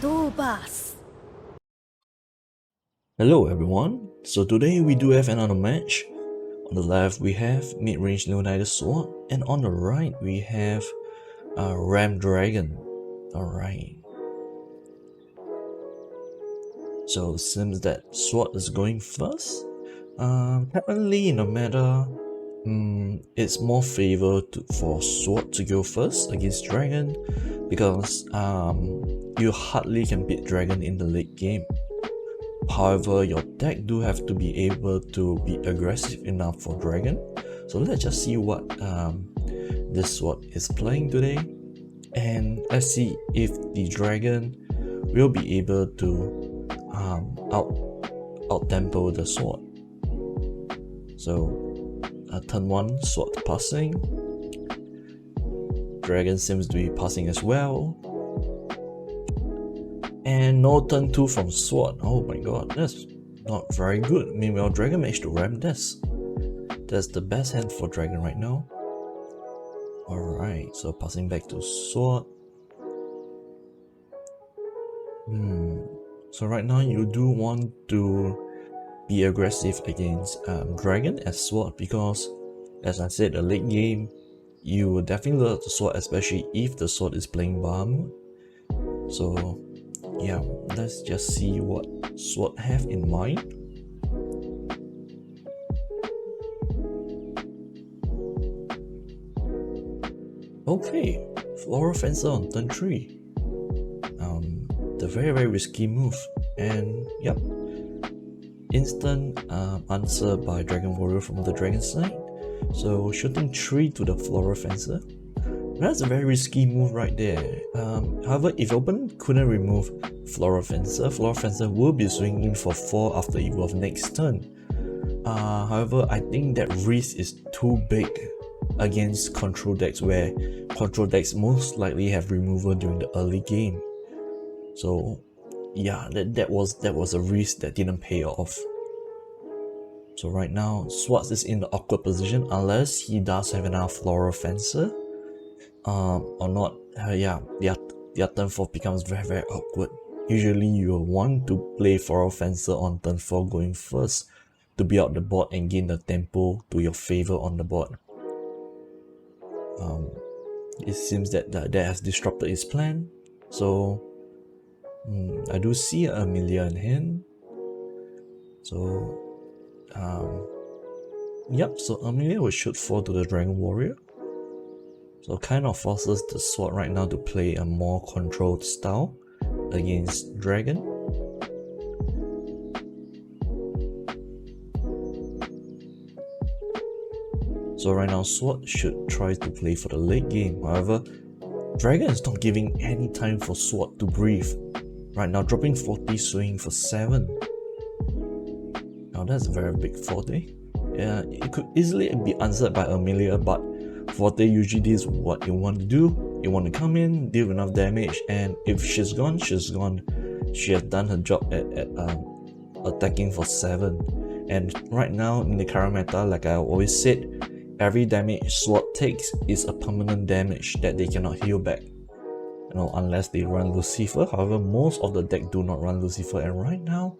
Shadowverse. Hello everyone, so today we do have another match. On the left we have Midrange Leonidas Sword, and on the right we have Ram Dragon. Alright. So it seems that Sword is going first. Currently no matter, it's more favor for Sword to go first against Dragon, because you hardly can beat Dragon in the late game. However, your deck do have to be able to be aggressive enough for Dragon. So let's just see what this Sword is playing today, and let's see if the Dragon will be able to out tempo the Sword. So turn 1 Sword passing. Dragon seems to be passing as well. And no turn 2 from Sword. Oh my god, that's not very good. Meanwhile, Dragon managed to ram this. That's the best hand for Dragon right now. Alright, so passing back to Sword. So right now you do want to be aggressive against Dragon as Sword, because as I said, the late game, you will definitely love the Sword, especially if the Sword is playing Bahamut. So yeah, let's just see what Sword have in mind. Okay, Floral Fencer on turn 3. The very risky move, and yep, instant answer by Dragon Warrior from the Dragon side. So shooting 3 to the Floral Fencer. That's a very risky move right there. However, if opponent couldn't remove Floral Fencer will be swinging in for 4 after evolve next turn. However, I think that risk is too big against control decks, where control decks most likely have removal during the early game. So yeah, that was a risk that didn't pay off. So right now, Swartz is in the awkward position unless he does have enough Floral Fencer. Or not. Yeah, their turn 4 becomes very awkward. Usually you will want to play Floral Fencer on turn 4 going first to be out the board and gain the tempo to your favor on the board. It seems that that has disrupted his plan. So I do see Amelia in hand. So yep, so Amelia will shoot 4 to the Dragon Warrior. So kind of forces the Sword right now to play a more controlled style against Dragon. So right now Sword should try to play for the late game. However, Dragon is not giving any time for Sword to breathe. Right now dropping 40, swinging for 7. Now that's a very big 40. Yeah, it could easily be answered by Amelia, but Forte usually is what you want to do. You want to come in, deal enough damage, and if she's gone, she's gone. She has done her job at attacking for 7. And right now in the current meta, like I always said, every damage Sword takes is a permanent damage that they cannot heal back. You know, unless they run Lucifer. However, most of the deck do not run Lucifer, and right now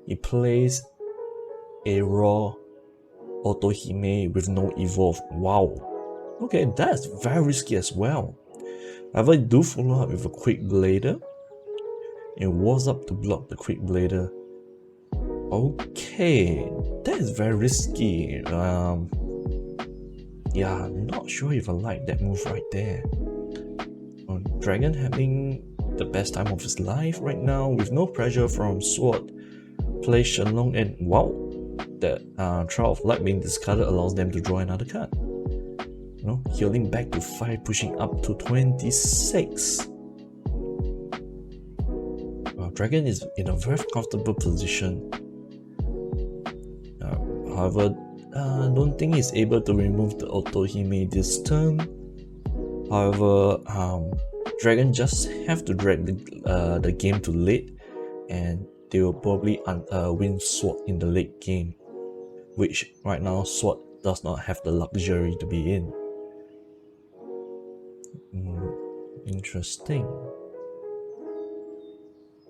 he plays a raw Otohime with no evolve. Wow. Okay, that's very risky as well. However, I do follow up with a Quick Blader. It was up to block the Quick Blader. Okay, that is very risky. Yeah, not sure if I like that move right there. Dragon having the best time of his life right now with no pressure from Sword. Play Shenlong, and wow, that Trial of Light being discarded allows them to draw another card. You know, healing back to 5, pushing up to 26. Dragon is in a very comfortable position. However, I don't think he's able to remove the Otohime this turn. However, Dragon just have to drag the game to late, and they will probably win Sword in the late game, which right now Sword does not have the luxury to be in. Interesting.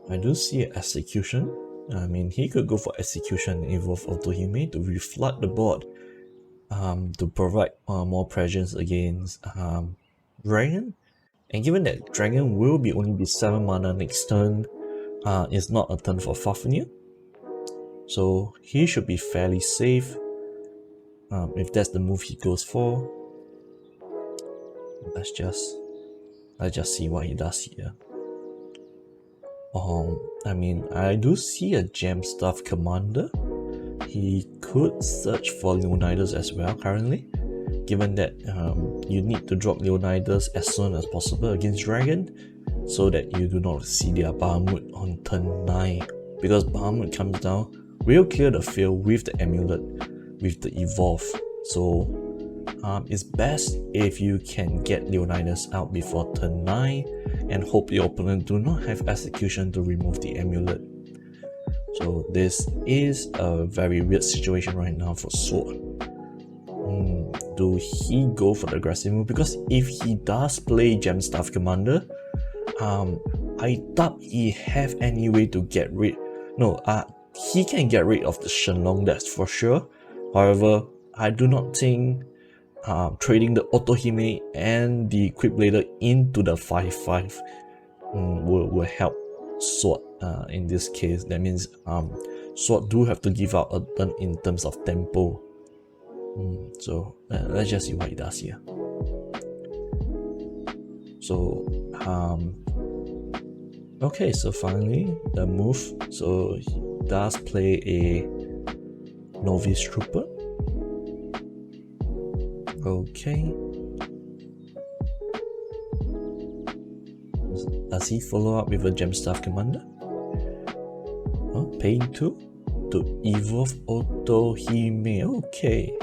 I do see an execution. I mean, he could go for execution and evolve Autohime to reflood the board, to provide more presence against Dragon. And given that Dragon will be only be 7 mana next turn, it's not a turn for Fafnir, so he should be fairly safe if that's the move he goes for. Let's just see what he does here. I mean, I do see a Gem Staff Commander. He could search for Leonidas as well currently, given that you need to drop Leonidas as soon as possible against Dragon, so that you do not see their Bahamut on turn 9. Because Bahamut comes down, will clear the field with the Amulet, with the Evolve. So it's best if you can get Leonidas out before turn 9 and hope your opponent do not have execution to remove the Amulet. So this is a very weird situation right now for Sword. Do he go for the aggressive move? Because if he does play Gem Staff Commander, I doubt he have any way to get rid. No, he can get rid of the Shenlong, that's for sure. However, I do not think trading the Autohime and the Quickblader into the 5/5 will help Sword in this case. That means Sword do have to give out a turn in terms of tempo. So let's just see what he does here. So okay, so finally the move. So he does play a Novice Trooper. Okay. Does he follow up with a Gem Staff Commander? Oh, paying 2 to evolve Autohime. Okay.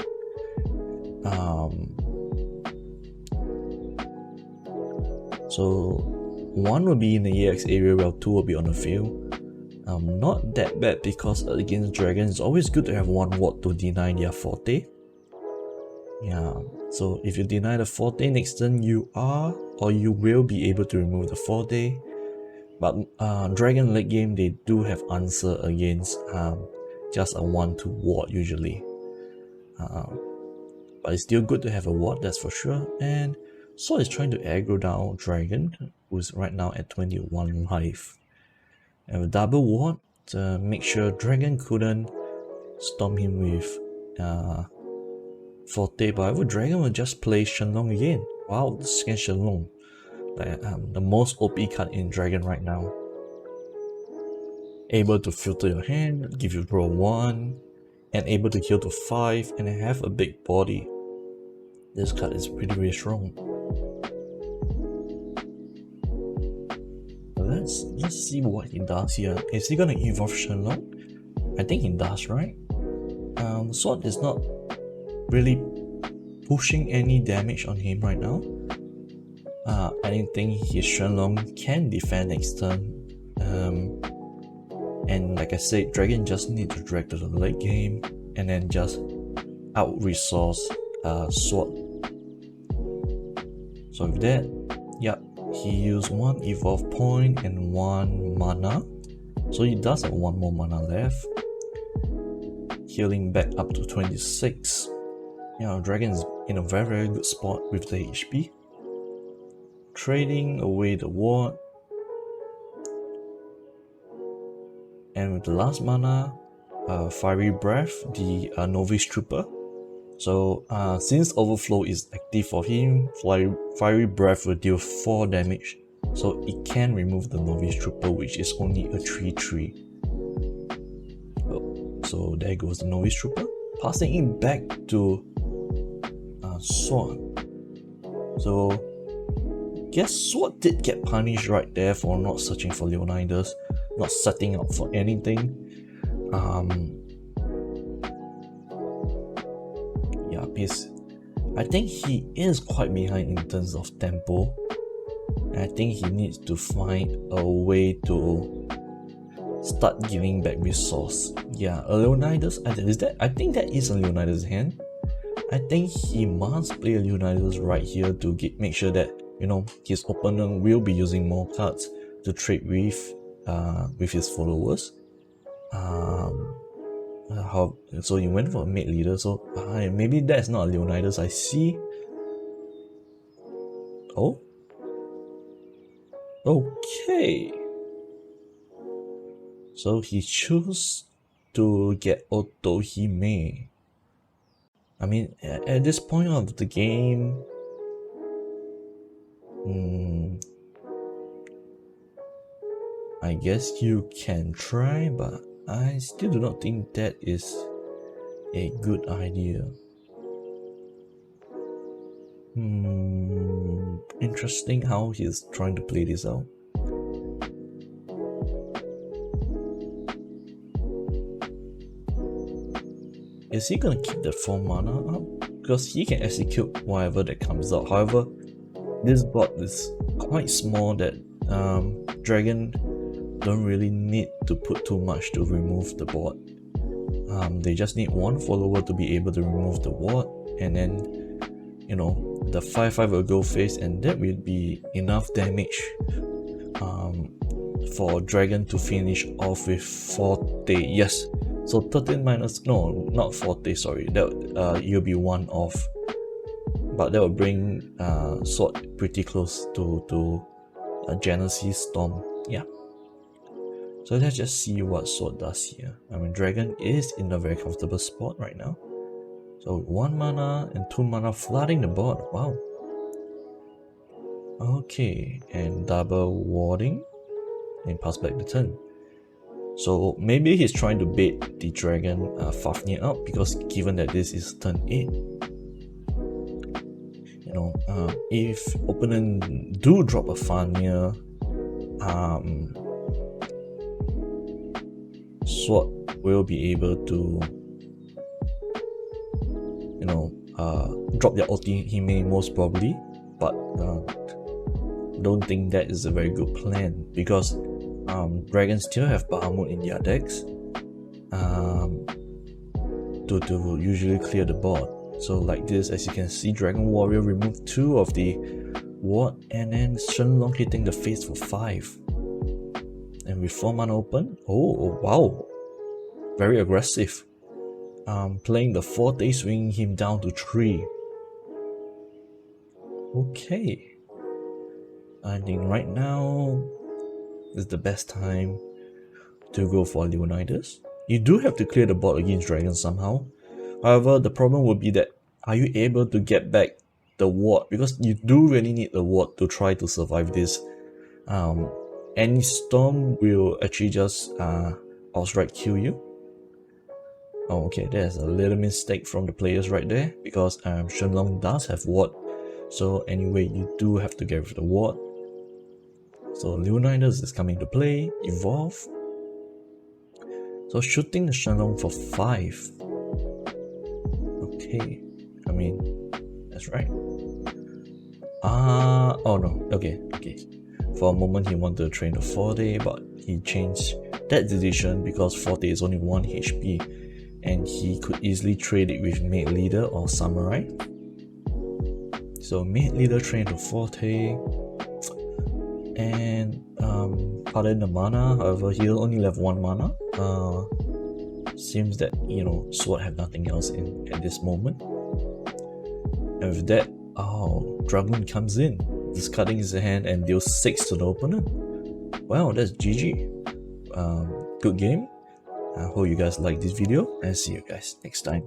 So 1 will be in the EX area while 2 will be on the field. Not that bad, because against Dragons it's always good to have 1 ward to deny their forte. Yeah, so if you deny the forte next turn, you are or you will be able to remove the forte. But Dragon late game, they do have answer against just a 1-2 ward usually. But it's still good to have a ward, that's for sure. And Sword is trying to aggro down Dragon, who's right now at 21 life. And a double ward to make sure Dragon couldn't storm him with forte. But however, Dragon will just play Shenlong again. Wow, the second Shenlong. Like, the most OP card in Dragon right now. Able to filter your hand, give you draw 1, and able to heal to 5 and have a big body. This card is pretty strong. Let's see what he does here. Is he gonna evolve Shenlong? I think he does, right? Sword is not really pushing any damage on him right now. I think his Shenlong can defend next turn. And like I said, Dragon just need to drag to the late game and then just out-resource Sword. So with that, yep, he used 1 evolve point and 1 mana. So he does have 1 more mana left. Healing back up to 26. Yeah, Dragon's in a very good spot with the HP. Trading away the ward. And with the last mana, Fiery Breath, the Novice Trooper. So since Overflow is active for him, Fiery Breath will deal 4 damage. So it can remove the Novice Trooper, which is only a 3/3. So there goes the Novice Trooper. Passing it back to Sword. So guess Sword did get punished right there for not searching for Leonidas, not setting up for anything. Yeah, because I think he is quite behind in terms of tempo. And I think he needs to find a way to start giving back resource. Yeah, a Leonidas, I think that is a Leonidas hand. I think he must play a Leonidas right here to make sure that, you know, his opponent will be using more cards to trade with with his followers. So he went for a mate leader, so maybe that's not a Leonidas, I see. Oh, okay. So he chose to get Otohime. I mean, at this point of the game, I guess you can try, but I still do not think that is a good idea. Interesting how he's trying to play this out. Is he gonna keep that 4 mana up? Because he can execute whatever that comes out. However, this bot is quite small that Dragon don't really need to put too much to remove the bot. They just need one follower to be able to remove the ward, and then, you know, the 5/5 will go face, and that will be enough damage for Dragon to finish off with Forte. Yes, so 13 minus, no, not Forte, sorry, that you'll be 1 off, but that will bring Sword pretty close to Genesis Storm. Yeah. So let's just see what Sword does here. I mean, Dragon is in a very comfortable spot right now. So 1 mana and 2 mana flooding the board. Wow. Okay, and double warding and pass back the turn. So maybe he's trying to bait the Dragon Fafnir out, because given that this is turn 8, you know, if opponent do drop a Fafnir, Sword will be able to, you know, drop their Otohime most probably, but don't think that is a very good plan, because Dragons still have Bahamut in their decks to usually clear the board. So like this, as you can see, Dragon Warrior removed 2 of the ward, and then Shenlong hitting the face for 5. And with 4 mana open, oh wow, very aggressive. Playing the Forte, swinging him down to 3. Okay, I think right now is the best time to go for Leonidas. You do have to clear the board against Dragon somehow. However, the problem would be that, are you able to get back the ward? Because you do really need the ward to try to survive this. Any storm will actually just outright kill you. Oh, okay, there's a little mistake from the players right there, because Shenlong does have ward. So anyway, you do have to get rid of the ward. So Leonidas is coming to play, evolve. So shooting the Shenlong for 5. Okay, I mean, that's right. Oh no, okay. For a moment he wanted to train the Forte, but he changed that decision because Forte is only 1 HP and he could easily trade it with Mate Leader or Samurai. So Mate Leader trained the Forte, and pardon the mana, however he'll only left 1 mana. Seems that, you know, Sword have nothing else in at this moment. And with that, oh, Dragoon comes in, discarding his hand and deals 6 to the opponent. Wow, that's GG. Good game. I hope you guys like this video, and see you guys next time.